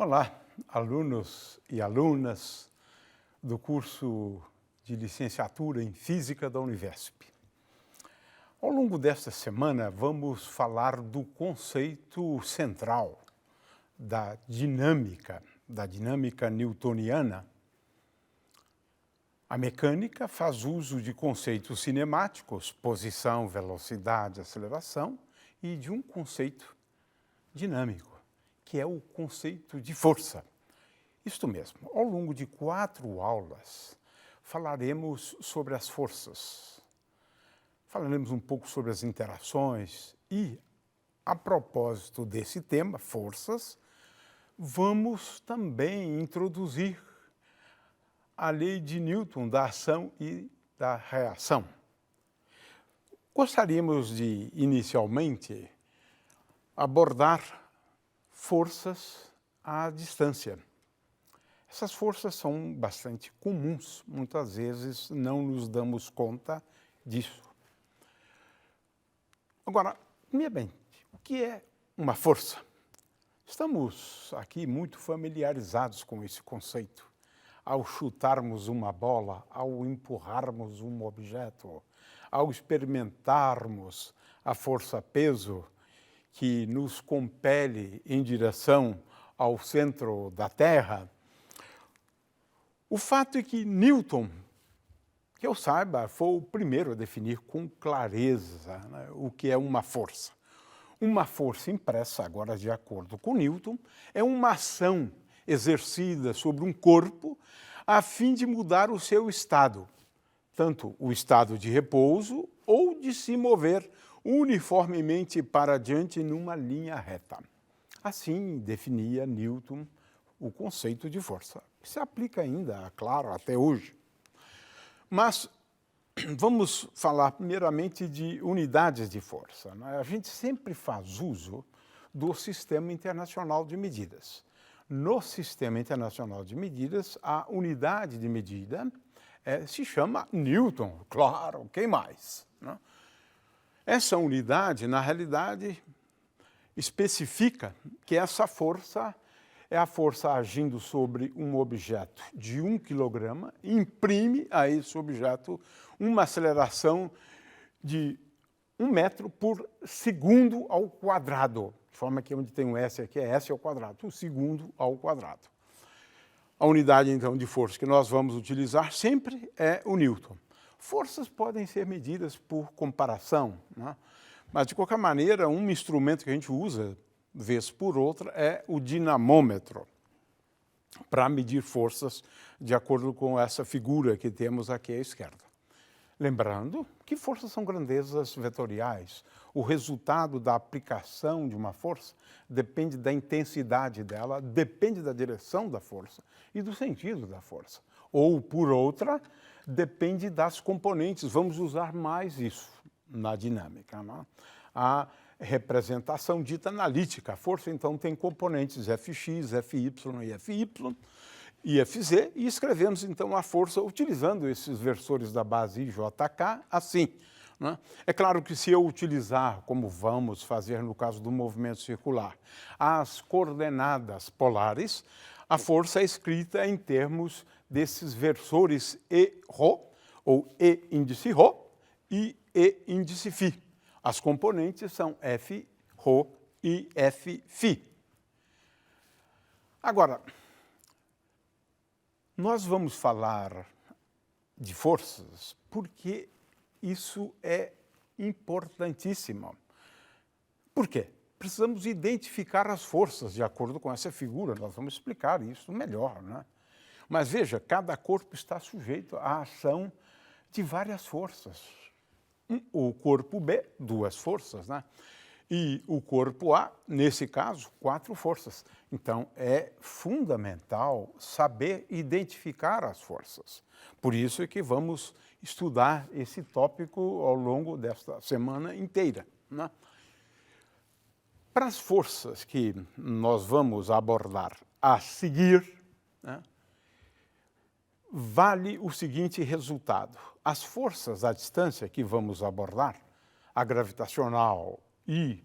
Olá, alunos e alunas do curso de licenciatura em Física da Univesp. Ao longo desta semana, vamos falar do conceito central da dinâmica newtoniana. A mecânica faz uso de conceitos cinemáticos, posição, velocidade, aceleração, e de um conceito dinâmico, que é o conceito de força. Isto mesmo, ao longo de 4 aulas, falaremos sobre as forças. Falaremos um pouco sobre as interações e, a propósito desse tema, forças, vamos também introduzir a lei de Newton da ação e da reação. Gostaríamos de, inicialmente, abordar forças à distância. Essas forças são bastante comuns, muitas vezes não nos damos conta disso. Agora, primeiramente, o que é uma força? Estamos aqui muito familiarizados com esse conceito. Ao chutarmos uma bola, ao empurrarmos um objeto, ao experimentarmos a força-peso que nos compele em direção ao centro da Terra. O fato é que Newton, que eu saiba, foi o primeiro a definir com clareza, né, o que é uma força. Uma força impressa, agora de acordo com Newton, é uma ação exercida sobre um corpo a fim de mudar o seu estado, tanto o estado de repouso ou de se mover uniformemente para diante numa linha reta. Assim definia Newton o conceito de força. Se aplica ainda, claro, até hoje. Mas vamos falar primeiramente de unidades de força. A gente sempre faz uso do Sistema Internacional de Medidas. No Sistema Internacional de Medidas, a unidade de medida se chama Newton, claro, quem mais? Né? Essa unidade, na realidade, especifica que essa força é a força agindo sobre um objeto de 1 quilograma e imprime a esse objeto uma aceleração de 1 metro por segundo ao quadrado. De forma que onde tem um S aqui é S ao quadrado, 1 segundo ao quadrado. A unidade, então, de força que nós vamos utilizar sempre é o Newton. Forças podem ser medidas por comparação, né? Mas, de qualquer maneira, um instrumento que a gente usa, vez por outra, é o dinamômetro, para medir forças de acordo com essa figura que temos aqui à esquerda. Lembrando que forças são grandezas vetoriais. O resultado da aplicação de uma força depende da intensidade dela, depende da direção da força e do sentido da força. Ou, por outra, depende das componentes. Vamos usar mais isso na dinâmica, né? A representação dita analítica. A força, então, tem componentes Fx, Fy e Fy e Fz, e escrevemos, então, a força utilizando esses versores da base IJK assim. Né? É claro que se eu utilizar, como vamos fazer no caso do movimento circular, as coordenadas polares, a força é escrita em termos desses versores E-ρ, ou E índice ρ, e E índice φ. As componentes são F, ρ e F, φ. Agora, nós vamos falar de forças porque isso é importantíssimo. Por quê? Precisamos identificar as forças de acordo com essa figura. Nós vamos explicar isso melhor, né? Mas veja, cada corpo está sujeito à ação de várias forças. O corpo B, 2 forças, né? E o corpo A, nesse caso, 4 forças. Então, é fundamental saber identificar as forças. Por isso é que vamos estudar esse tópico ao longo desta semana inteira, né? Para as forças que nós vamos abordar a seguir, né, vale o seguinte resultado. As forças à distância que vamos abordar, a gravitacional e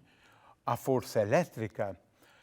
a força elétrica,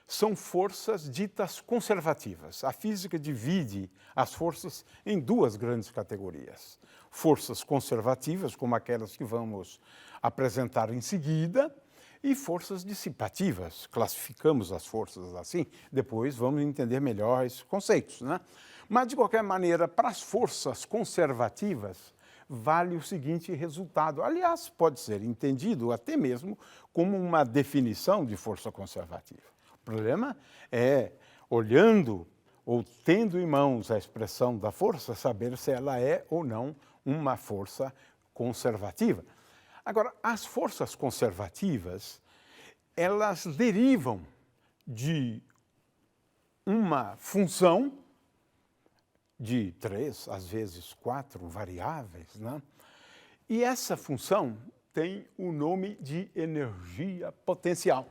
são forças ditas conservativas. A física divide as forças em duas grandes categorias. Forças conservativas, como aquelas que vamos apresentar em seguida, e forças dissipativas. Classificamos as forças assim, depois vamos entender melhor esses conceitos, né? Mas, de qualquer maneira, para as forças conservativas, vale o seguinte resultado. Aliás, pode ser entendido até mesmo como uma definição de força conservativa. O problema é, olhando ou tendo em mãos a expressão da força, saber se ela é ou não uma força conservativa. Agora, as forças conservativas, elas derivam de uma função de 3, às vezes 4 variáveis, né? E essa função tem o nome de energia potencial.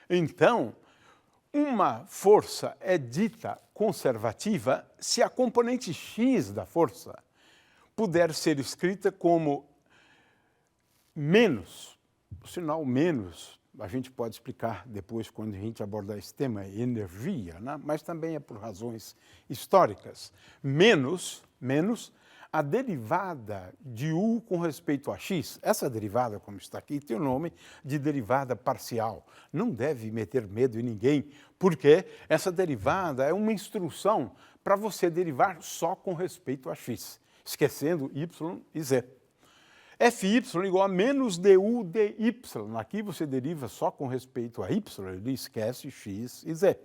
Então, uma força é dita conservativa se a componente x da força puder ser escrita como menos, o sinal menos, a gente pode explicar depois quando a gente abordar esse tema, energia, né? Mas também é por razões históricas. Menos a derivada de u com respeito a x. Essa derivada, como está aqui, tem o nome de derivada parcial. Não deve meter medo em ninguém, porque essa derivada é uma instrução para você derivar só com respeito a x, esquecendo y e z. Fy igual a menos du dy. Aqui você deriva só com respeito a y, ele esquece x e z.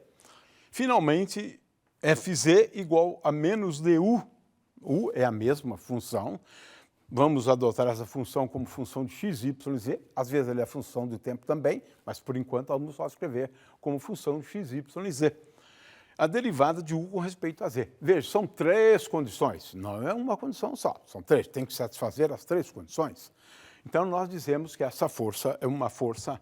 Finalmente, Fz igual a menos du. U é a mesma função. Vamos adotar essa função como função de x, y e z. Às vezes ela é a função do tempo também, mas por enquanto vamos só escrever como função de x, y e z. A derivada de u com respeito a z. Veja, são 3 condições, não é uma condição só, são 3, tem que satisfazer as 3 condições. Então, nós dizemos que essa força é uma força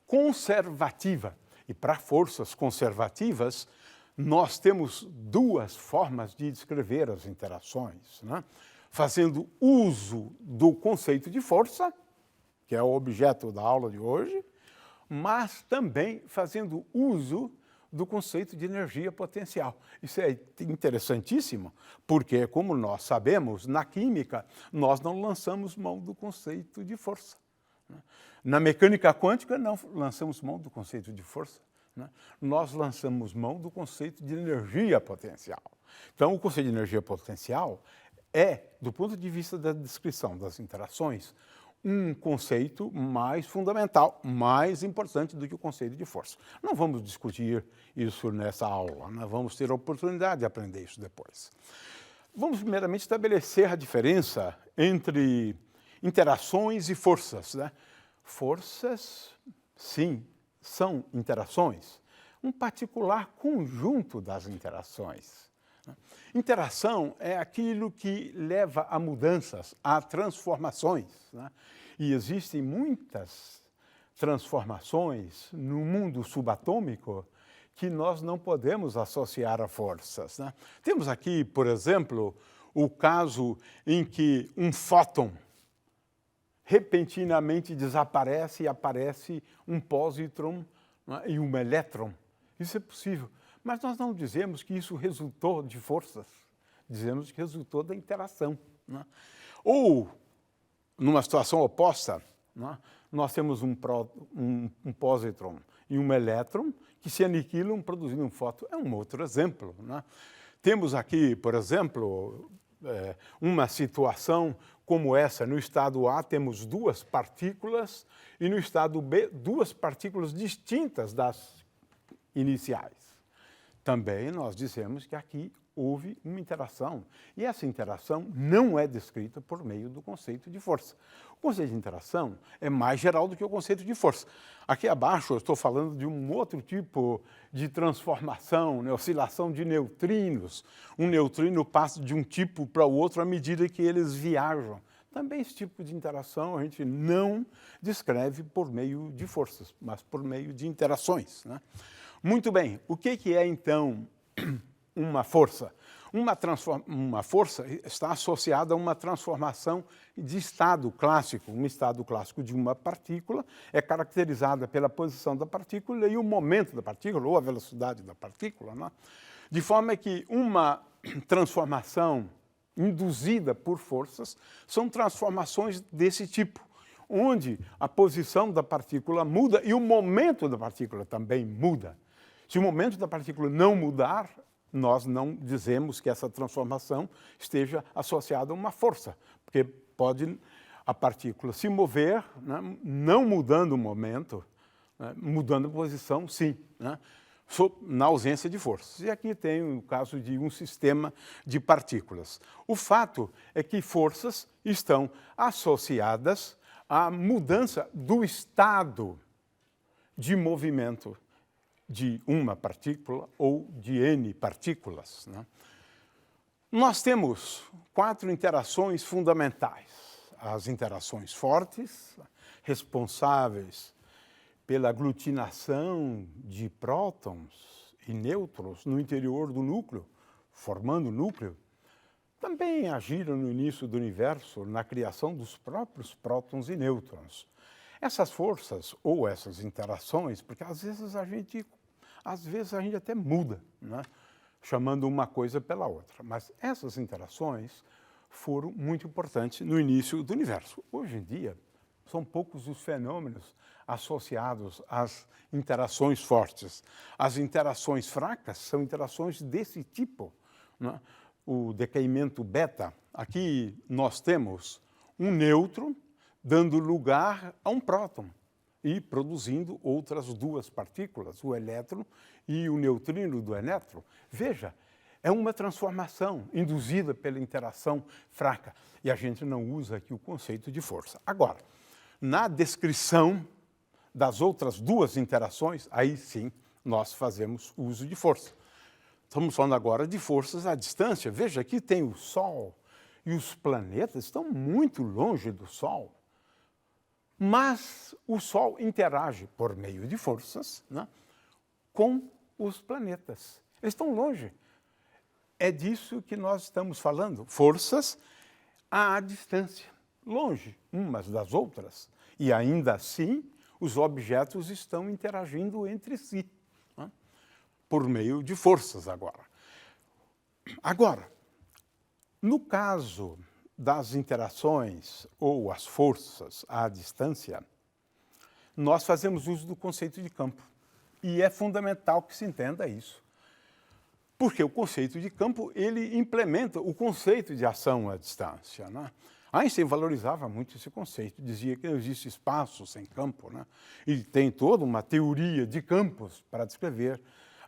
conservativa. E para forças conservativas, nós temos 2 formas de descrever as interações, né? Fazendo uso do conceito de força, que é o objeto da aula de hoje, mas também fazendo uso do conceito de energia potencial. Isso é interessantíssimo, porque, como nós sabemos, na química, nós não lançamos mão do conceito de força. Na mecânica quântica, não lançamos mão do conceito de força. Nós lançamos mão do conceito de energia potencial. Então, o conceito de energia potencial é, do ponto de vista da descrição das interações, um conceito mais fundamental, mais importante do que o conceito de força. Não vamos discutir isso nessa aula, nós vamos ter a oportunidade de aprender isso depois. Vamos primeiramente estabelecer a diferença entre interações e forças, né? Forças, sim, são interações, um particular conjunto das interações. Interação é aquilo que leva a mudanças, a transformações, né? E existem muitas transformações no mundo subatômico que nós não podemos associar a forças, né? Temos aqui, por exemplo, o caso em que um fóton repentinamente desaparece e aparece um pósitron, né, e um elétron. Isso é possível. Mas nós não dizemos que isso resultou de forças, dizemos que resultou da interação, né? Ou, numa situação oposta, né, nós temos um pósitron e um elétron que se aniquilam produzindo um fóton. É um outro exemplo, né? Temos aqui, por exemplo, uma situação como essa. No estado A temos 2 partículas e no estado B 2 partículas distintas das iniciais. Também nós dizemos que aqui houve uma interação, e essa interação não é descrita por meio do conceito de força. O conceito de interação é mais geral do que o conceito de força. Aqui abaixo eu estou falando de um outro tipo de transformação, né, oscilação de neutrinos. Um neutrino passa de um tipo para o outro à medida que eles viajam. Também esse tipo de interação a gente não descreve por meio de forças, mas por meio de interações, né? Muito bem, o que é então uma força? Uma força está associada a uma transformação de estado clássico. Um estado clássico de uma partícula é caracterizada pela posição da partícula e o momento da partícula, ou a velocidade da partícula, né? De forma que uma transformação induzida por forças são transformações desse tipo, onde a posição da partícula muda e o momento da partícula também muda. Se o momento da partícula não mudar, nós não dizemos que essa transformação esteja associada a uma força, porque pode a partícula se mover, né, não mudando o momento, né, mudando a posição, sim, né, na ausência de forças. E aqui tem o caso de um sistema de partículas. O fato é que forças estão associadas à mudança do estado de movimento de uma partícula ou de N partículas, né? Nós temos 4 interações fundamentais. As interações fortes, responsáveis pela aglutinação de prótons e nêutrons no interior do núcleo, formando o núcleo, também agiram no início do universo na criação dos próprios prótons e nêutrons. Essas forças ou essas interações, porque às vezes a gente até muda, né? Chamando uma coisa pela outra. Mas essas interações foram muito importantes no início do universo. Hoje em dia, são poucos os fenômenos associados às interações fortes. As interações fracas são interações desse tipo, né? O decaimento beta. Aqui nós temos um nêutron dando lugar a um próton e produzindo outras 2 partículas, o elétron e o neutrino do elétron. Veja, é uma transformação induzida pela interação fraca. E a gente não usa aqui o conceito de força. Agora, na descrição das outras 2 interações, aí sim nós fazemos uso de força. Estamos falando agora de forças à distância. Veja, aqui tem o Sol e os planetas estão muito longe do Sol. Mas o Sol interage por meio de forças, né, com os planetas. Eles estão longe. É disso que nós estamos falando. Forças à distância, longe umas das outras. E ainda assim, os objetos estão interagindo entre si, né, por meio de forças agora. Agora, no caso das interações ou as forças à distância, nós fazemos uso do conceito de campo. E é fundamental que se entenda isso. Porque o conceito de campo, ele implementa o conceito de ação à distância, né? Einstein valorizava muito esse conceito, dizia que não existe espaço sem campo, né? E tem toda uma teoria de campos para descrever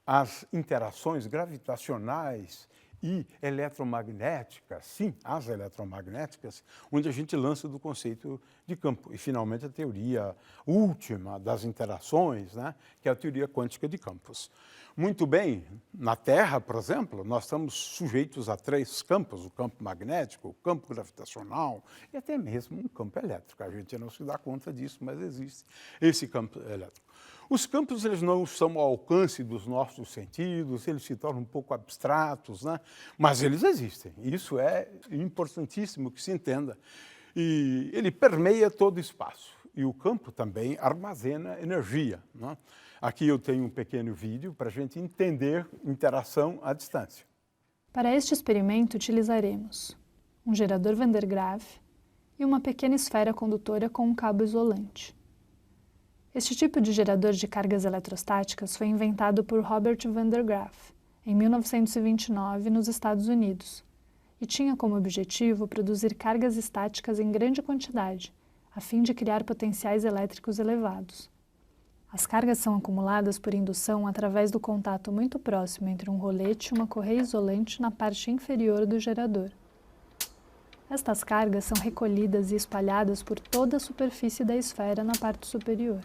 as interações gravitacionais e eletromagnéticas, sim, as eletromagnéticas, onde a gente lança do conceito de campo. E, finalmente, a teoria última das interações, né, que é a teoria quântica de campos. Muito bem, na Terra, por exemplo, nós estamos sujeitos a 3 campos, o campo magnético, o campo gravitacional e até mesmo um campo elétrico. A gente não se dá conta disso, mas existe esse campo elétrico. Os campos, eles não são ao alcance dos nossos sentidos, eles se tornam um pouco abstratos, né? Mas eles existem. Isso é importantíssimo que se entenda. E ele permeia todo o espaço. E o campo também armazena energia, né? Aqui eu tenho um pequeno vídeo para a gente entender interação à distância. Para este experimento, utilizaremos um gerador Van der Graaf e uma pequena esfera condutora com um cabo isolante. Este tipo de gerador de cargas eletrostáticas foi inventado por Robert Van der Graaf em 1929 nos Estados Unidos e tinha como objetivo produzir cargas estáticas em grande quantidade, a fim de criar potenciais elétricos elevados. As cargas são acumuladas por indução através do contato muito próximo entre um rolete e uma correia isolante na parte inferior do gerador. Estas cargas são recolhidas e espalhadas por toda a superfície da esfera na parte superior.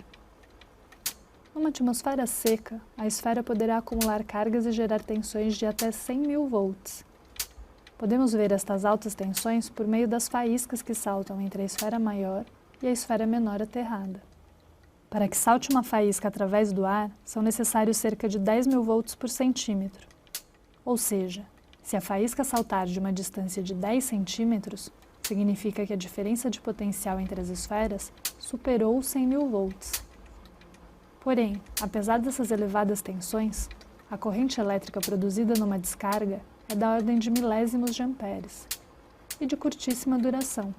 Numa atmosfera seca, a esfera poderá acumular cargas e gerar tensões de até 100.000 volts. Podemos ver estas altas tensões por meio das faíscas que saltam entre a esfera maior e a esfera menor aterrada. Para que salte uma faísca através do ar, são necessários cerca de 10.000 volts por centímetro. Ou seja, se a faísca saltar de uma distância de 10 centímetros, significa que a diferença de potencial entre as esferas superou os 100.000 volts. Porém, apesar dessas elevadas tensões, a corrente elétrica produzida numa descarga é da ordem de milésimos de amperes e de curtíssima duração.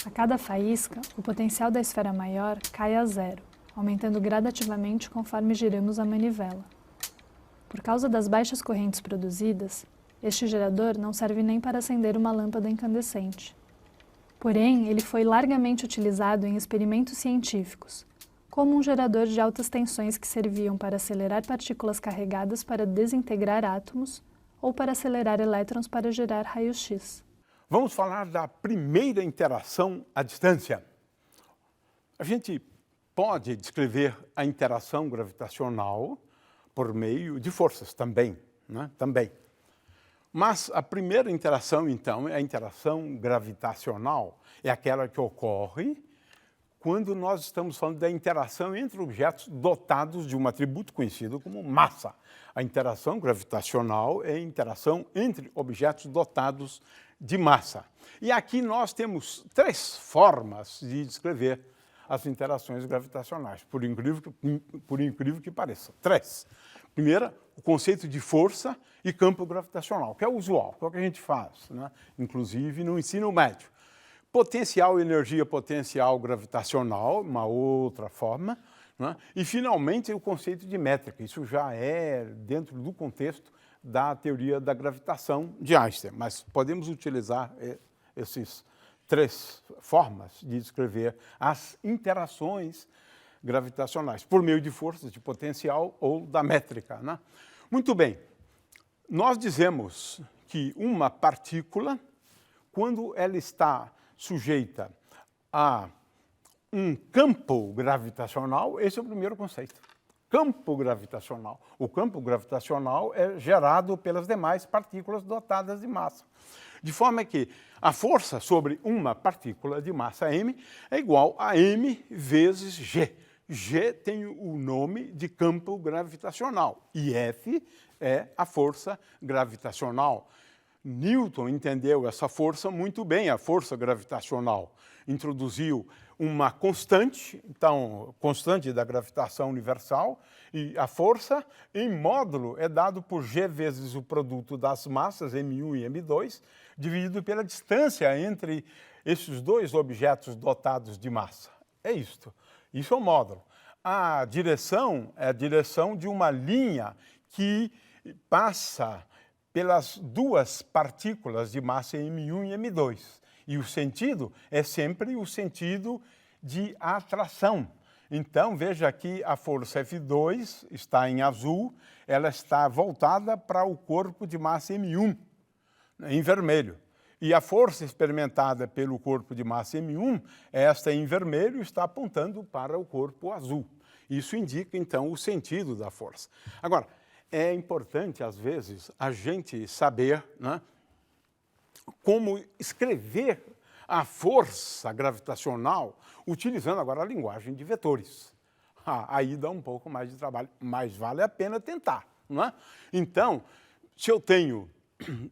A cada faísca, o potencial da esfera maior cai a zero, aumentando gradativamente conforme giramos a manivela. Por causa das baixas correntes produzidas, este gerador não serve nem para acender uma lâmpada incandescente. Porém, ele foi largamente utilizado em experimentos científicos, como um gerador de altas tensões que serviam para acelerar partículas carregadas para desintegrar átomos ou para acelerar elétrons para gerar raio-x. Vamos falar da primeira interação à distância. A gente pode descrever a interação gravitacional por meio de forças também, né? Também. Mas a primeira interação, então, é a interação gravitacional. É aquela que ocorre quando nós estamos falando da interação entre objetos dotados de um atributo conhecido como massa. A interação gravitacional é a interação entre objetos dotados de massa. E aqui nós temos 3 formas de descrever as interações gravitacionais, por incrível que pareça. 3. Primeira, o conceito de força e campo gravitacional, que é o usual, que é o que a gente faz, né? Inclusive no ensino médio. Potencial e energia potencial gravitacional, uma outra forma, né? E, finalmente, o conceito de métrica. Isso já é dentro do contexto da teoria da gravitação de Einstein, mas podemos utilizar essas 3 formas de descrever as interações gravitacionais, por meio de forças de potencial ou da métrica, né? Muito bem, nós dizemos que uma partícula, quando ela está sujeita a um campo gravitacional, esse é o primeiro conceito. Campo gravitacional. O campo gravitacional é gerado pelas demais partículas dotadas de massa. De forma que a força sobre uma partícula de massa m é igual a m vezes g. G tem o nome de campo gravitacional e F é a força gravitacional. Newton entendeu essa força muito bem, a força gravitacional. Introduziu uma constante, então, constante da gravitação universal, e a força em módulo é dado por G vezes o produto das massas, M1 e M2, dividido pela distância entre esses 2 objetos dotados de massa. É isto. Isso é o módulo. A direção é a direção de uma linha que passa pelas 2 partículas de massa M1 e M2. E o sentido é sempre o sentido de atração. Então, veja aqui a força F2 está em azul, ela está voltada para o corpo de massa M1, em vermelho. E a força experimentada pelo corpo de massa M1, esta em vermelho, está apontando para o corpo azul. Isso indica, então, o sentido da força. Agora, é importante, às vezes, a gente saber, né, como escrever a força gravitacional utilizando agora a linguagem de vetores. Aí dá um pouco mais de trabalho, mas vale a pena tentar, não é? Então, se eu tenho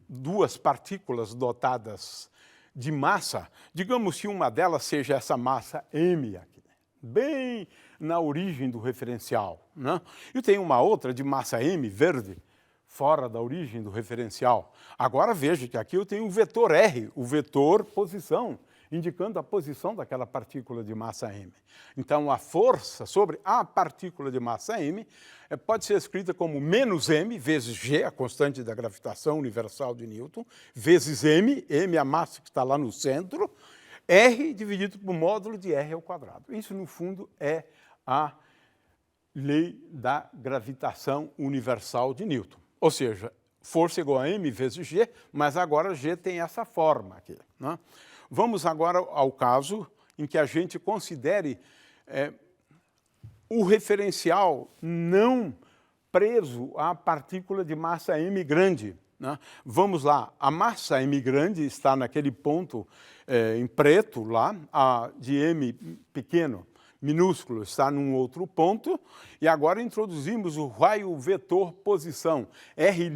2 partículas dotadas de massa, digamos que uma delas seja essa massa m aqui, bem na origem do referencial, né? Eu tenho uma outra de massa m, verde, fora da origem do referencial. Agora veja que aqui eu tenho o vetor R, o vetor posição, indicando a posição daquela partícula de massa m. Então, a força sobre a partícula de massa m pode ser escrita como menos m vezes g, a constante da gravitação universal de Newton, vezes m, m é a massa que está lá no centro, R dividido por módulo de R ao quadrado. Isso, no fundo, é a lei da gravitação universal de Newton. Ou seja, força igual a m vezes g, mas agora g tem essa forma aqui, né? Vamos agora ao caso em que a gente considere o referencial não preso à partícula de massa m grande, né? Vamos lá, a massa m grande está naquele ponto em preto lá, a de m pequeno, minúsculo está num outro ponto, e agora introduzimos o raio vetor posição, R'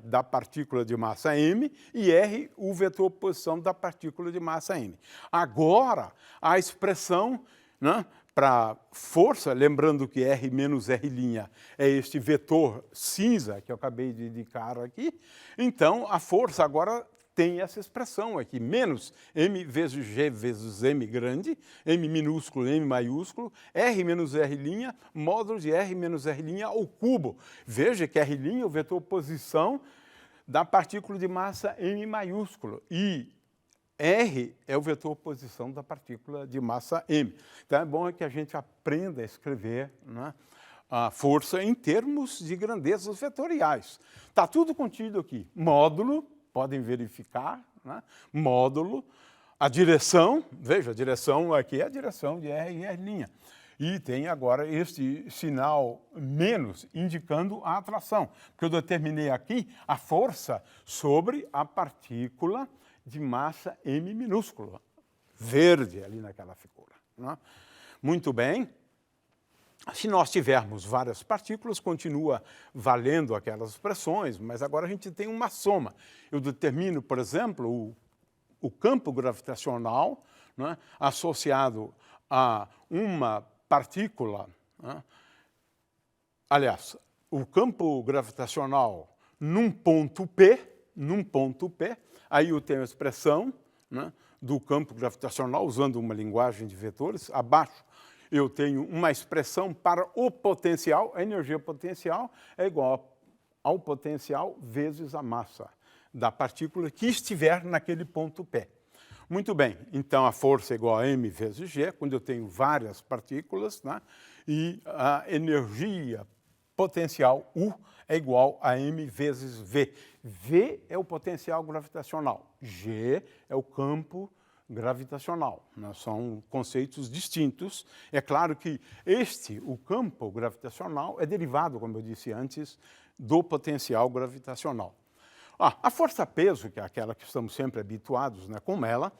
da partícula de massa m e R o vetor posição da partícula de massa m. Agora, a expressão, né, para força, lembrando que R menos R' é este vetor cinza que eu acabei de indicar aqui, então a força agora tem essa expressão aqui, menos m vezes g vezes m grande, m minúsculo, m maiúsculo, R menos R', módulo de R menos R' ao cubo. Veja que R' é o vetor posição da partícula de massa m maiúsculo e R é o vetor posição da partícula de massa m. Então é bom que a gente aprenda a escrever, né, a força em termos de grandezas vetoriais. Está tudo contido aqui. Módulo, podem verificar, né, módulo, a direção, veja, a direção aqui é a direção de R e R'. E tem agora este sinal menos indicando a atração, porque eu determinei aqui a força sobre a partícula de massa m minúscula, verde ali naquela figura, né? Muito bem. Se nós tivermos várias partículas, continua valendo aquelas expressões, mas agora a gente tem uma soma. Eu determino, por exemplo, o campo gravitacional, né, associado a uma partícula, né? Aliás, o campo gravitacional num ponto P, aí eu tenho a expressão, né, do campo gravitacional, usando uma linguagem de vetores. Abaixo eu tenho uma expressão para o potencial, a energia potencial é igual ao potencial vezes a massa da partícula que estiver naquele ponto P. Muito bem, então a força é igual a m vezes g, quando eu tenho várias partículas, né, e a energia potencial U é igual a m vezes v. V é o potencial gravitacional, G é o campo gravitacional, né? São conceitos distintos. É claro que o campo gravitacional, é derivado, como eu disse antes, do potencial gravitacional. A força-peso, que é aquela que estamos sempre habituados, né, com ela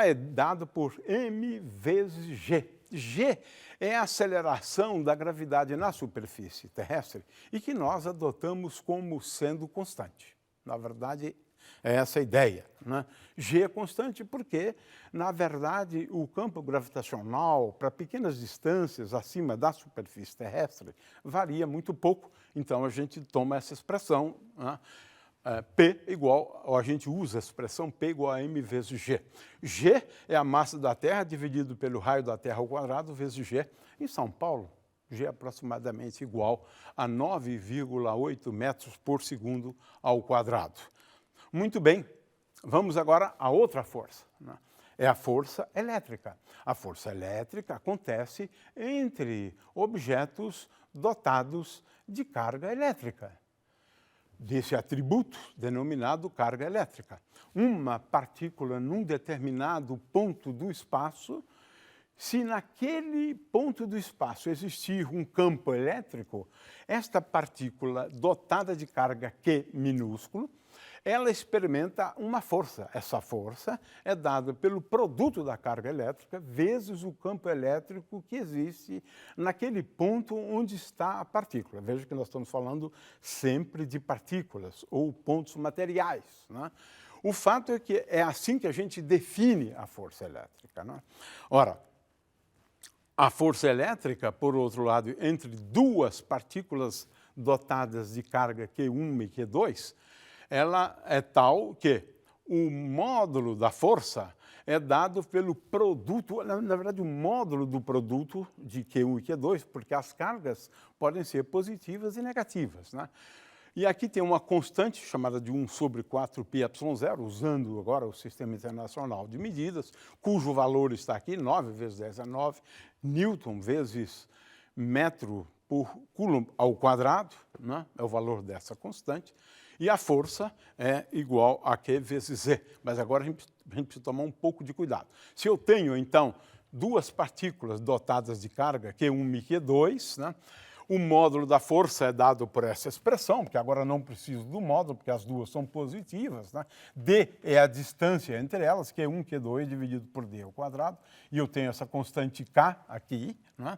é dada por m vezes g. G é a aceleração da gravidade na superfície terrestre e que nós adotamos como sendo constante. Na verdade, é essa a ideia, né? G é constante porque, na verdade, o campo gravitacional para pequenas distâncias acima da superfície terrestre varia muito pouco. Então, a gente toma essa expressão, né? P igual, ou a gente usa a expressão P igual a m vezes G. G é a massa da Terra dividido pelo raio da Terra ao quadrado vezes G. Em São Paulo, G é aproximadamente igual a 9,8 metros por segundo ao quadrado. Muito bem, vamos agora a outra força, né? É a força elétrica. A força elétrica acontece entre objetos dotados de carga elétrica, desse atributo denominado carga elétrica. Uma partícula num determinado ponto do espaço, se naquele ponto do espaço existir um campo elétrico, esta partícula dotada de carga Q minúsculo, ela experimenta uma força. Essa força é dada pelo produto da carga elétrica vezes o campo elétrico que existe naquele ponto onde está a partícula. Veja que nós estamos falando sempre de partículas ou pontos materiais, né? O fato é que é assim que a gente define a força elétrica, né? Ora, a força elétrica, por outro lado, entre duas partículas dotadas de carga Q1 e Q2, ela é tal que o módulo da força é dado pelo produto, na verdade, o módulo do produto de Q1 e Q2, porque as cargas podem ser positivas e negativas, né? E aqui tem uma constante chamada de 1 sobre 4πε0, usando agora o Sistema Internacional de Medidas, cujo valor está aqui, 9 vezes 10 a 9, Newton vezes metro por coulomb ao quadrado, né? É o valor dessa constante. E a força é igual a Q vezes Z. Mas agora a gente precisa tomar um pouco de cuidado. Se eu tenho, então, duas partículas dotadas de carga, Q1 e Q2, né, O módulo da força é dado por essa expressão, porque agora não preciso do módulo, porque as duas são positivas, né? D é a distância entre elas, Q1, Q2 dividido por D ao quadrado, e eu tenho essa constante K aqui, né?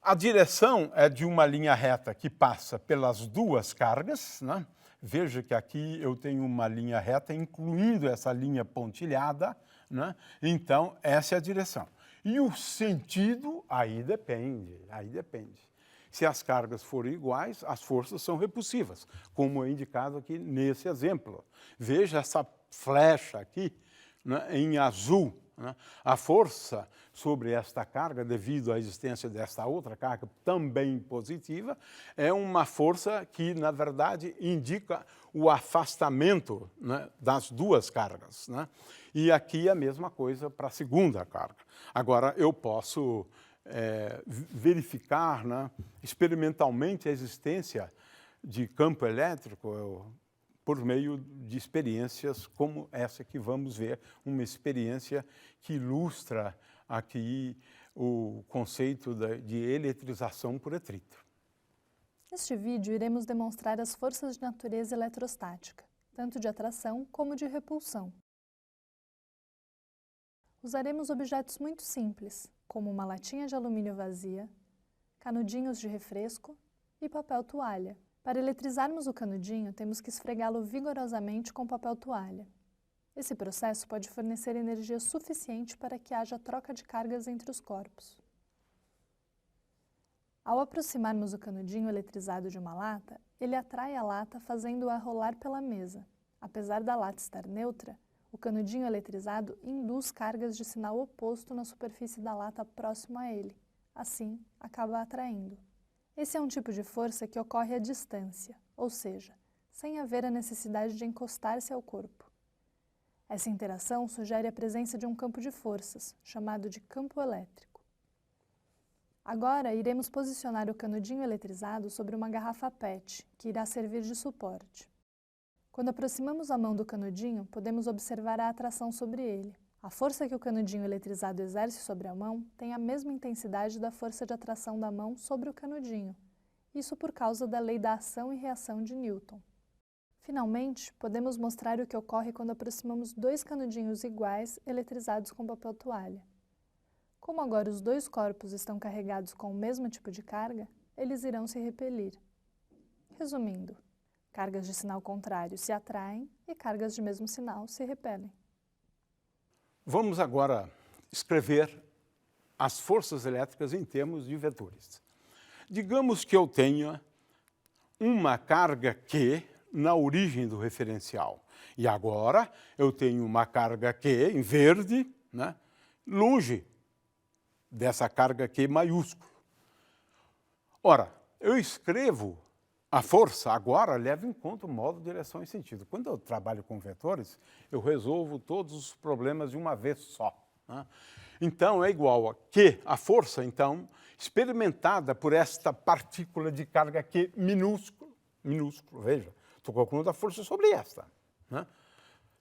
A direção é de uma linha reta que passa pelas duas cargas, né? Veja que aqui eu tenho uma linha reta, incluindo essa linha pontilhada, né? Então, essa é a direção. E o sentido, aí depende. Se as cargas forem iguais, as forças são repulsivas, como é indicado aqui nesse exemplo. Veja essa flecha aqui, né, em azul. Né? A força sobre esta carga, devido à existência desta outra carga também positiva, é uma força que, na verdade, indica o afastamento, né, das duas cargas. Né? E aqui a mesma coisa para a segunda carga. Agora, eu posso verificar, né, experimentalmente a existência de campo elétrico por meio de experiências como essa que vamos ver, uma experiência que ilustra aqui o conceito de eletrização por atrito. Neste vídeo, iremos demonstrar as forças de natureza eletrostática, tanto de atração como de repulsão. Usaremos objetos muito simples, como uma latinha de alumínio vazia, canudinhos de refresco e papel toalha. Para eletrizarmos o canudinho, temos que esfregá-lo vigorosamente com papel toalha. Esse processo pode fornecer energia suficiente para que haja troca de cargas entre os corpos. Ao aproximarmos o canudinho eletrizado de uma lata, ele atrai a lata fazendo-a rolar pela mesa. Apesar da lata estar neutra, o canudinho eletrizado induz cargas de sinal oposto na superfície da lata próximo a ele. Assim, acaba atraindo. Esse é um tipo de força que ocorre à distância, ou seja, sem haver a necessidade de encostar-se ao corpo. Essa interação sugere a presença de um campo de forças, chamado de campo elétrico. Agora, iremos posicionar o canudinho eletrizado sobre uma garrafa PET, que irá servir de suporte. Quando aproximamos a mão do canudinho, podemos observar a atração sobre ele. A força que o canudinho eletrizado exerce sobre a mão tem a mesma intensidade da força de atração da mão sobre o canudinho, isso por causa da lei da ação e reação de Newton. Finalmente, podemos mostrar o que ocorre quando aproximamos dois canudinhos iguais eletrizados com papel toalha. Como agora os dois corpos estão carregados com o mesmo tipo de carga, eles irão se repelir. Resumindo, cargas de sinal contrário se atraem e cargas de mesmo sinal se repelem. Vamos agora escrever as forças elétricas em termos de vetores. Digamos que eu tenha uma carga Q na origem do referencial. E agora eu tenho uma carga Q em verde, né, longe dessa carga Q maiúsculo. Ora, eu escrevo a força agora, leva em conta o modo, direção e sentido. Quando eu trabalho com vetores, eu resolvo todos os problemas de uma vez só. Né? Então, é igual a que a força, então, experimentada por esta partícula de carga Q minúsculo, veja, estou calculando a força sobre esta. Né?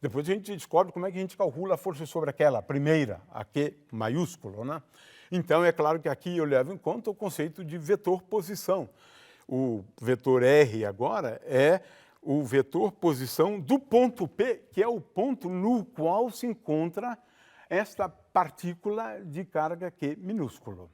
Depois a gente descobre como é que a gente calcula a força sobre aquela primeira, a Q maiúsculo. Né? Então, é claro que aqui eu levo em conta o conceito de vetor posição. O vetor R agora é o vetor posição do ponto P, que é o ponto no qual se encontra esta partícula de carga Q minúsculo.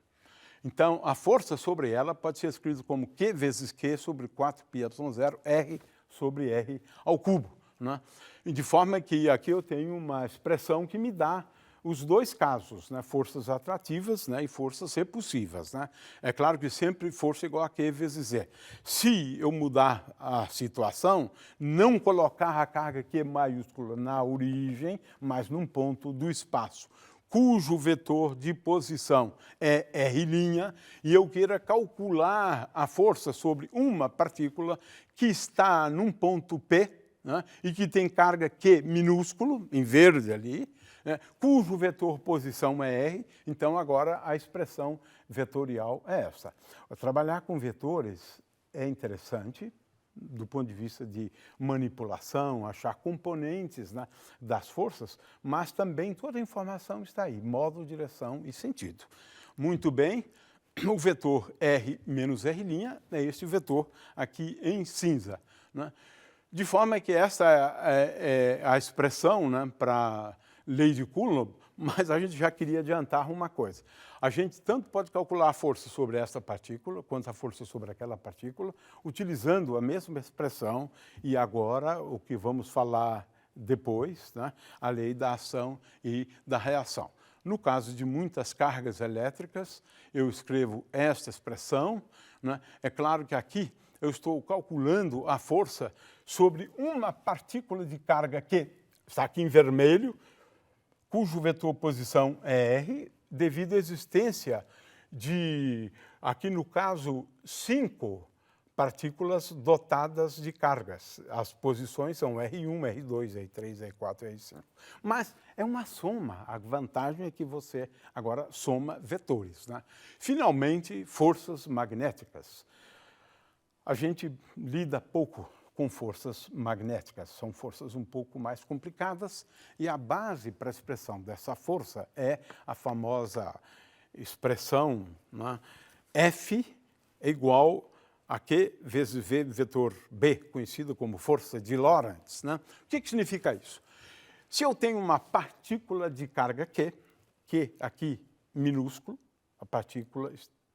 Então, a força sobre ela pode ser escrita como Q vezes Q sobre 4πε0 R sobre R ao cubo. Né? E de forma que aqui eu tenho uma expressão que me dá os dois casos, né? Forças atrativas, né? E forças repulsivas. Né? É claro que sempre força igual a Q vezes E. Se eu mudar a situação, não colocar a carga Q maiúscula na origem, mas num ponto do espaço, cujo vetor de posição é R', e eu queira calcular a força sobre uma partícula que está num ponto P, né? E que tem carga Q minúsculo, em verde ali, cujo vetor posição é R, então agora a expressão vetorial é essa. Trabalhar com vetores é interessante do ponto de vista de manipulação, achar componentes, né, das forças, mas também toda a informação está aí, modo, direção e sentido. Muito bem, o vetor R menos R' é este vetor aqui em cinza, né? De forma que essa é a expressão, né, para lei de Coulomb, mas a gente já queria adiantar uma coisa. A gente tanto pode calcular a força sobre essa partícula, quanto a força sobre aquela partícula, utilizando a mesma expressão, e agora o que vamos falar depois, né, a lei da ação e da reação. No caso de muitas cargas elétricas, eu escrevo esta expressão, né? É claro que aqui eu estou calculando a força sobre uma partícula de carga que está aqui em vermelho, cujo vetor posição é R, devido à existência de, aqui no caso, 5 partículas dotadas de cargas. As posições são R1, R2, R3, R4, R5. Mas é uma soma. A vantagem é que você agora soma vetores, né? Finalmente, forças magnéticas. A gente lida pouco com forças magnéticas, são forças um pouco mais complicadas, e a base para a expressão dessa força é a famosa expressão, né, F é igual a Q vezes V vetor B, conhecido como força de Lorentz, né? O que significa isso? Se eu tenho uma partícula de carga Q aqui minúsculo, a partícula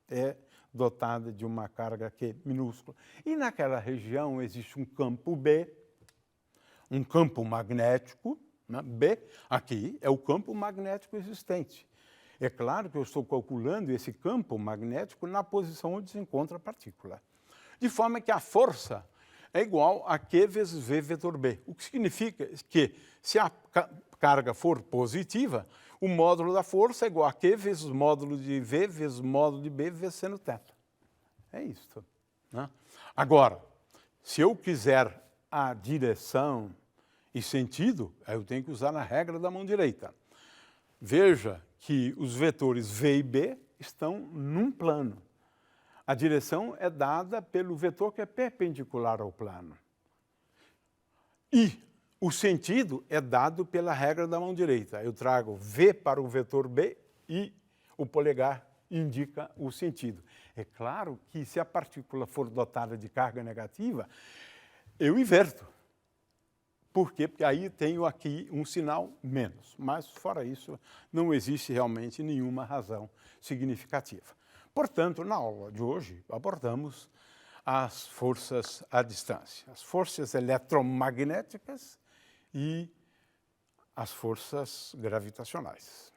é dotada de uma carga Q minúscula, e naquela região existe um campo B, um campo magnético, né? B aqui é o campo magnético existente. É claro que eu estou calculando esse campo magnético na posição onde se encontra a partícula. De forma que a força é igual a Q vezes V vetor B. O que significa que, se a carga for positiva, o módulo da força é igual a Q vezes o módulo de V vezes o módulo de B vezes seno θ. É isso, né? Agora, se eu quiser a direção e sentido, eu tenho que usar a regra da mão direita. Veja que os vetores V e B estão num plano. A direção é dada pelo vetor que é perpendicular ao plano. E o sentido é dado pela regra da mão direita. Eu trago V para o vetor B e o polegar indica o sentido. É claro que se a partícula for dotada de carga negativa, eu inverto. Por quê? Porque aí tenho aqui um sinal menos. Mas, fora isso, não existe realmente nenhuma razão significativa. Portanto, na aula de hoje, abordamos as forças à distância, as forças eletromagnéticas e as forças gravitacionais.